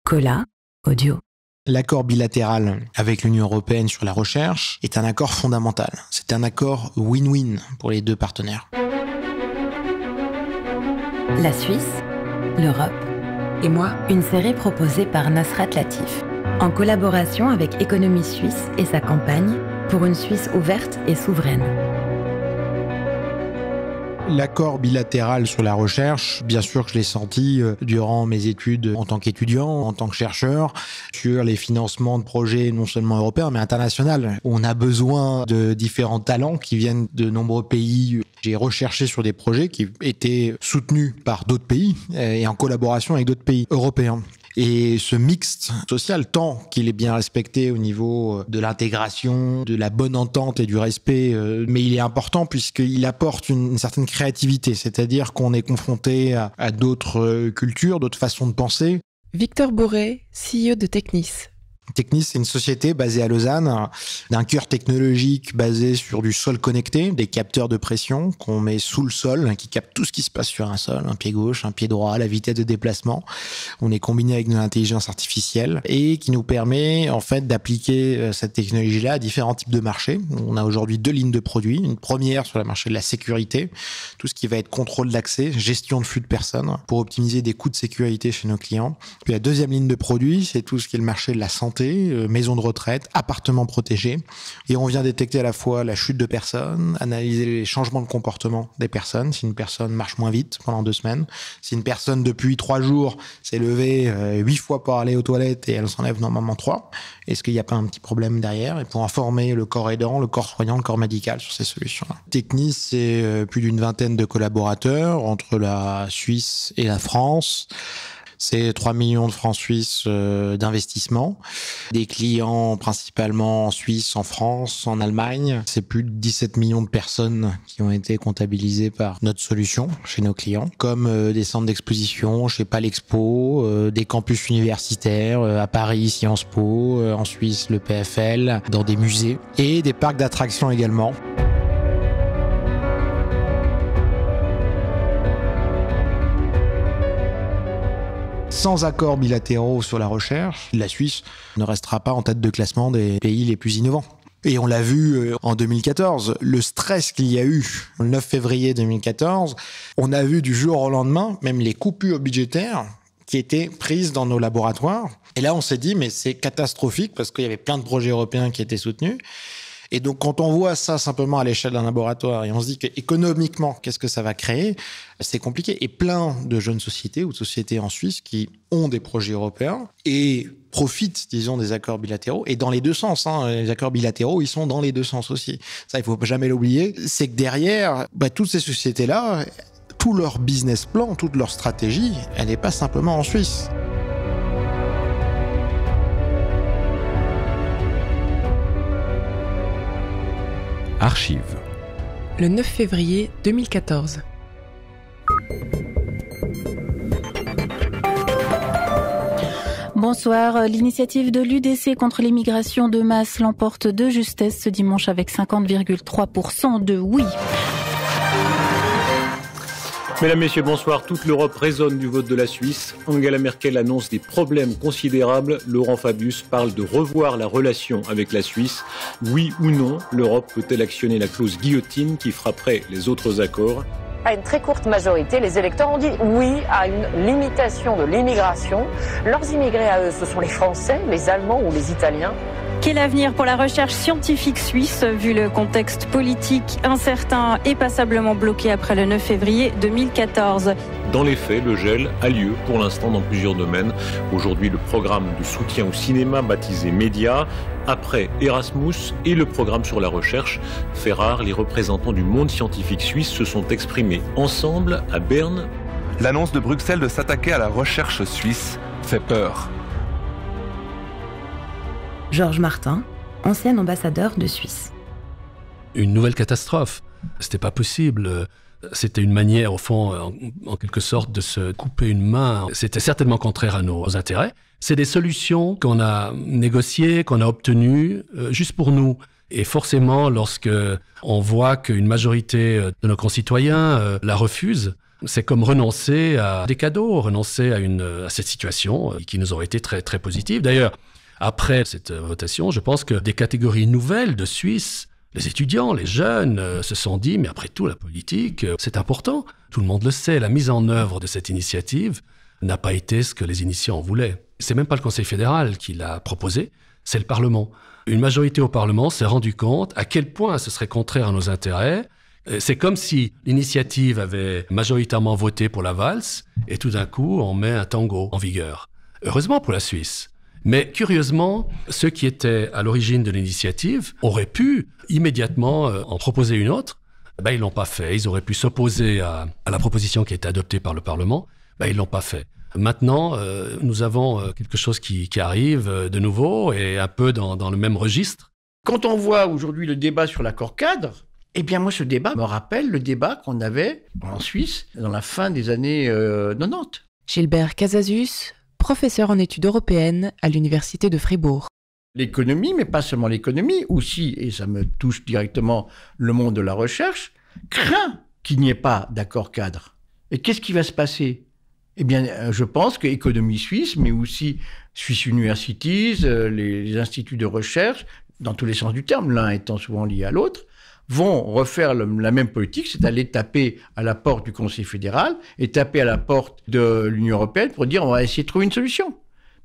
Cola Audio. L'accord bilatéral avec l'Union européenne sur la recherche est un accord fondamental. C'est un accord win-win pour les deux partenaires. La Suisse, l'Europe et moi, une série proposée par Nasrat Latif, en collaboration avec Économie Suisse et sa campagne pour une Suisse ouverte et souveraine. L'accord bilatéral sur la recherche, bien sûr que je l'ai senti durant mes études en tant qu'étudiant, en tant que chercheur, sur les financements de projets non seulement européens mais internationaux. On a besoin de différents talents qui viennent de nombreux pays. J'ai recherché sur des projets qui étaient soutenus par d'autres pays et en collaboration avec d'autres pays européens. Et ce mixte social, tant qu'il est bien respecté au niveau de l'intégration, de la bonne entente et du respect, mais il est important puisqu'il apporte une certaine créativité, c'est-à-dire qu'on est confronté à d'autres cultures, d'autres façons de penser. Victor Boré, CEO de Technis. Technis, c'est une société basée à Lausanne, d'un cœur technologique basé sur du sol connecté, des capteurs de pression qu'on met sous le sol, qui captent tout ce qui se passe sur un sol, un pied gauche, un pied droit, la vitesse de déplacement. On est combiné avec de l'intelligence artificielle et qui nous permet en fait d'appliquer cette technologie-là à différents types de marchés. On a aujourd'hui 2 lignes de produits. Une première sur le marché de la sécurité, tout ce qui va être contrôle d'accès, gestion de flux de personnes pour optimiser des coûts de sécurité chez nos clients. Puis la deuxième ligne de produits, c'est tout ce qui est le marché de la santé, maisons de retraite, appartements protégés. Et on vient détecter à la fois la chute de personnes, analyser les changements de comportement des personnes. Si une personne marche moins vite pendant 2 semaines, si une personne depuis 3 jours s'est levée 8 fois pour aller aux toilettes et elle s'en lève normalement 3, est-ce qu'il n'y a pas un petit problème derrière? Et pour informer le corps aidant, le corps soignant, le corps médical sur ces solutions-là. Technis, c'est plus d'une vingtaine de collaborateurs entre la Suisse et la France. C'est 3 millions de francs suisses d'investissement. Des clients principalement en Suisse, en France, en Allemagne. C'est plus de 17 millions de personnes qui ont été comptabilisées par notre solution chez nos clients. Comme des centres d'exposition chez Palexpo, des campus universitaires à Paris, Sciences Po, en Suisse, le PFL, dans des musées et des parcs d'attractions également. Sans accords bilatéraux sur la recherche, la Suisse ne restera pas en tête de classement des pays les plus innovants. Et on l'a vu en 2014, le stress qu'il y a eu le 9 février 2014, on a vu du jour au lendemain, même les coupures budgétaires qui étaient prises dans nos laboratoires. Et là, on s'est dit, mais c'est catastrophique parce qu'il y avait plein de projets européens qui étaient soutenus. Et donc, quand on voit ça simplement à l'échelle d'un laboratoire et on se dit qu'économiquement, qu'est-ce que ça va créer, c'est compliqué. Et plein de jeunes sociétés ou de sociétés en Suisse qui ont des projets européens et profitent, disons, des accords bilatéraux. Et dans les deux sens, les accords bilatéraux, ils sont dans les deux sens aussi. Ça, il faut jamais l'oublier. C'est que derrière, toutes ces sociétés-là, tout leur business plan, toute leur stratégie, elle n'est pas simplement en Suisse. Archives. Le 9 février 2014. Bonsoir. L'initiative de l'UDC contre l'immigration de masse l'emporte de justesse ce dimanche avec 50,3% de oui. Mesdames, Messieurs, bonsoir. Toute l'Europe résonne du vote de la Suisse. Angela Merkel annonce des problèmes considérables. Laurent Fabius parle de revoir la relation avec la Suisse. Oui ou non, l'Europe peut-elle actionner la clause guillotine qui frapperait les autres accords ? À une très courte majorité, les électeurs ont dit oui à une limitation de l'immigration. Leurs immigrés à eux, ce sont les Français, les Allemands ou les Italiens. Quel avenir pour la recherche scientifique suisse, vu le contexte politique incertain et passablement bloqué après le 9 février 2014 ? Dans les faits, le gel a lieu pour l'instant dans plusieurs domaines. Aujourd'hui, le programme de soutien au cinéma baptisé Média. Après Erasmus et le programme sur la recherche, fait rare, les représentants du monde scientifique suisse se sont exprimés ensemble à Berne. L'annonce de Bruxelles de s'attaquer à la recherche suisse fait peur. Georges Martin, ancien ambassadeur de Suisse. Une nouvelle catastrophe. C'était pas possible. C'était une manière, au fond, en quelque sorte, de se couper une main. C'était certainement contraire à nos intérêts. C'est des solutions qu'on a négociées, qu'on a obtenues, juste pour nous. Et forcément, lorsque on voit qu'une majorité de nos concitoyens la refuse, C'est comme renoncer à des cadeaux, renoncer à cette situation qui nous aurait été très, très positive. D'ailleurs, après cette votation, je pense que des catégories nouvelles de Suisses, les étudiants, les jeunes, se sont dit, mais après tout, la politique, c'est important. Tout le monde le sait, la mise en œuvre de cette initiative n'a pas été ce que les initiants voulaient. C'est même pas le Conseil fédéral qui l'a proposé, c'est le Parlement. Une majorité au Parlement s'est rendu compte à quel point ce serait contraire à nos intérêts. C'est comme si l'initiative avait majoritairement voté pour la valse et tout d'un coup, on met un tango en vigueur. Heureusement pour la Suisse. Mais curieusement, ceux qui étaient à l'origine de l'initiative auraient pu immédiatement en proposer une autre. Ils l'ont pas fait. Ils auraient pu s'opposer à la proposition qui a été adoptée par le Parlement. Ils l'ont pas fait. Maintenant, nous avons quelque chose qui arrive de nouveau et un peu dans le même registre. Quand on voit aujourd'hui le débat sur l'accord cadre, eh bien moi ce débat me rappelle le débat qu'on avait en Suisse dans la fin des années 90. Gilbert Casasus, professeur en études européennes à l'Université de Fribourg. L'économie, mais pas seulement l'économie, aussi, et ça me touche directement le monde de la recherche, craint qu'il n'y ait pas d'accord cadre. Et qu'est-ce qui va se passer ? Eh bien, je pense que l'économie suisse, mais aussi Swiss Universities, les instituts de recherche, dans tous les sens du terme, l'un étant souvent lié à l'autre, vont refaire la même politique, c'est aller taper à la porte du Conseil fédéral et taper à la porte de l'Union européenne pour dire on va essayer de trouver une solution.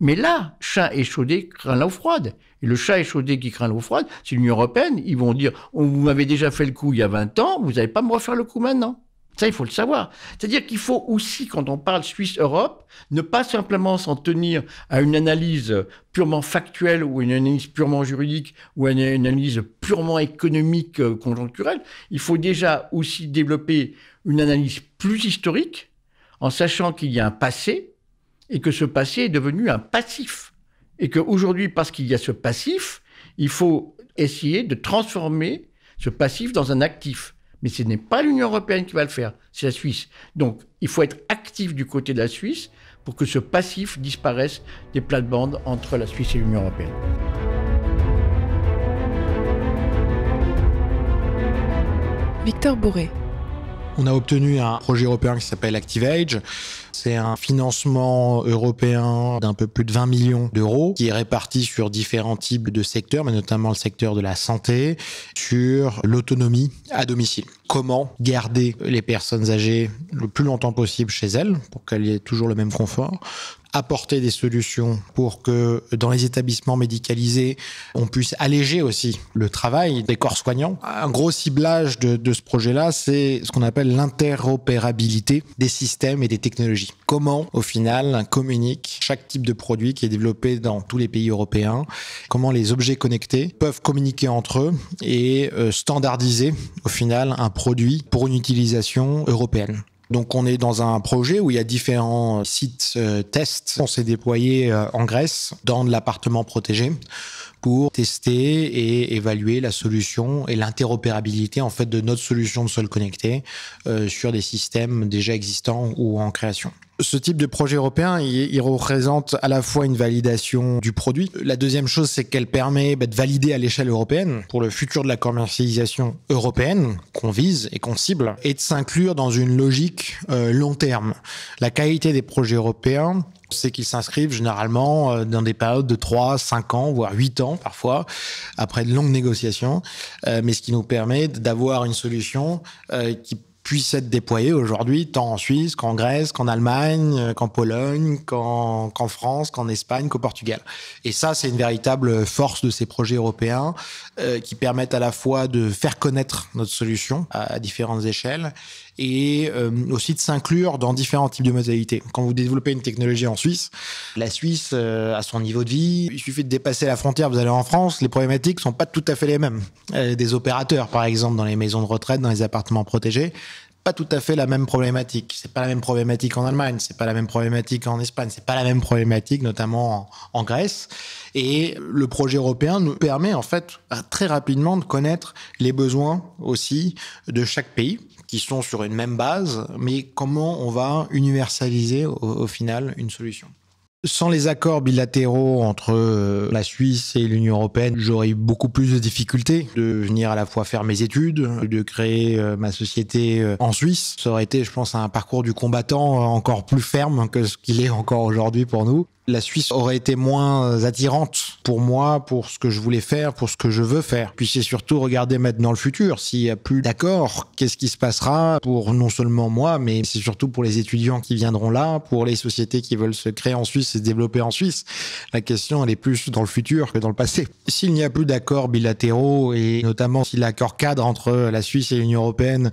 Mais là, chat échaudé craint l'eau froide. Et le chat échaudé qui craint l'eau froide, c'est l'Union européenne. Ils vont dire vous m'avez déjà fait le coup il y a 20 ans, vous n'allez pas me refaire le coup maintenant. Ça, il faut le savoir. C'est-à-dire qu'il faut aussi, quand on parle Suisse-Europe, ne pas simplement s'en tenir à une analyse purement factuelle ou une analyse purement juridique ou une analyse purement économique, conjoncturelle. Il faut déjà aussi développer une analyse plus historique en sachant qu'il y a un passé et que ce passé est devenu un passif. Et qu'aujourd'hui, parce qu'il y a ce passif, il faut essayer de transformer ce passif dans un actif. Mais ce n'est pas l'Union européenne qui va le faire, c'est la Suisse. Donc, il faut être actif du côté de la Suisse pour que ce passif disparaisse des plates-bandes entre la Suisse et l'Union européenne. Victor Bourré. On a obtenu un projet européen qui s'appelle ActiveAge. C'est un financement européen d'un peu plus de 20 millions d'euros qui est réparti sur différents types de secteurs, mais notamment le secteur de la santé, sur l'autonomie à domicile. Comment garder les personnes âgées le plus longtemps possible chez elles pour qu'elles aient toujours le même confort, apporter des solutions pour que dans les établissements médicalisés, on puisse alléger aussi le travail des corps soignants. Un gros ciblage de ce projet-là, c'est ce qu'on appelle l'interopérabilité des systèmes et des technologies. Comment, au final, communique chaque type de produit qui est développé dans tous les pays européens, comment les objets connectés peuvent communiquer entre eux et standardiser, au final, un produit pour une utilisation européenne. Donc on est dans un projet où il y a différents sites tests. On s'est déployé en Grèce, dans de l'appartement protégé, pour tester et évaluer la solution et l'interopérabilité en fait de notre solution de sol connecté sur des systèmes déjà existants ou en création. Ce type de projet européen, il représente à la fois une validation du produit. La deuxième chose, c'est qu'elle permet de valider à l'échelle européenne pour le futur de la commercialisation européenne qu'on vise et qu'on cible et de s'inclure dans une logique long terme. La qualité des projets européens, c'est qu'ils s'inscrivent généralement dans des périodes de 3, 5 ans, voire 8 ans parfois, après de longues négociations, mais ce qui nous permet d'avoir une solution qui puisse être déployée aujourd'hui, tant en Suisse qu'en Grèce, qu'en Allemagne, qu'en Pologne, qu'en France, qu'en Espagne, qu'au Portugal. Et ça, c'est une véritable force de ces projets européens qui permettent à la fois de faire connaître notre solution à différentes échelles et aussi de s'inclure dans différents types de modalités. Quand vous développez une technologie en Suisse, la Suisse a son niveau de vie. Il suffit de dépasser la frontière, vous allez en France, les problématiques sont pas tout à fait les mêmes. Des opérateurs, par exemple, dans les maisons de retraite, dans les appartements protégés, pas tout à fait la même problématique. C'est pas la même problématique en Allemagne, c'est pas la même problématique en Espagne, c'est pas la même problématique notamment en Grèce. Et le projet européen nous permet en fait très rapidement de connaître les besoins aussi de chaque pays qui sont sur une même base, mais comment on va universaliser au final une solution. Sans les accords bilatéraux entre la Suisse et l'Union européenne, j'aurais eu beaucoup plus de difficultés de venir à la fois faire mes études, de créer ma société en Suisse. Ça aurait été, je pense, un parcours du combattant encore plus ferme que ce qu'il est encore aujourd'hui pour nous. La Suisse aurait été moins attirante pour moi, pour ce que je voulais faire, pour ce que je veux faire. Puis c'est surtout regarder maintenant le futur. S'il n'y a plus d'accord, qu'est-ce qui se passera pour non seulement moi, mais c'est surtout pour les étudiants qui viendront là, pour les sociétés qui veulent se créer en Suisse et se développer en Suisse. La question, elle est plus dans le futur que dans le passé. S'il n'y a plus d'accords bilatéraux, et notamment si l'accord cadre entre la Suisse et l'Union européenne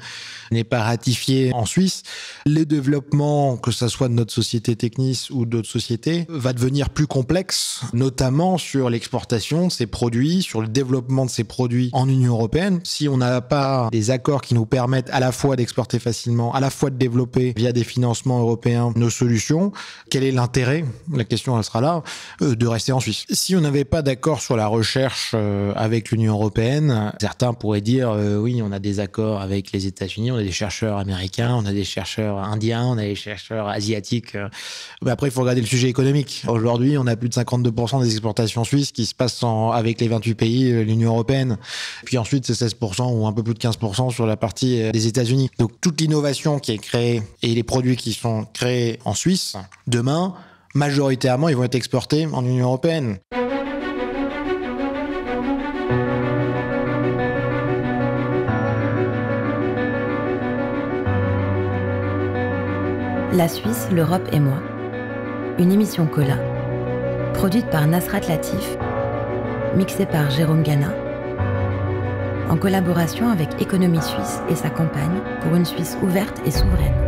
n'est pas ratifié en Suisse, les développements, que ce soit de notre société Technis ou d'autres sociétés, va devenir plus complexe, notamment sur l'exportation de ces produits, sur le développement de ces produits en Union européenne. Si on n'a pas des accords qui nous permettent à la fois d'exporter facilement, à la fois de développer via des financements européens nos solutions, quel est l'intérêt, la question elle sera là, de rester en Suisse. Si on n'avait pas d'accord sur la recherche avec l'Union européenne, certains pourraient dire oui, on a des accords avec les États-Unis, on a des chercheurs américains, on a des chercheurs indiens, on a des chercheurs asiatiques. Mais après, il faut regarder le sujet économique. Aujourd'hui, on a plus de 52% des exportations suisses qui se passent avec les 28 pays, l'Union européenne. Puis ensuite, c'est 16% ou un peu plus de 15% sur la partie des États-Unis. Donc, toute l'innovation qui est créée et les produits qui sont créés en Suisse, demain, majoritairement, ils vont être exportés en Union européenne. La Suisse, l'Europe et moi. Une émission Cola, produite par Nasrat Latif, mixée par Jérôme Gana, en collaboration avec Économie Suisse et sa campagne pour une Suisse ouverte et souveraine.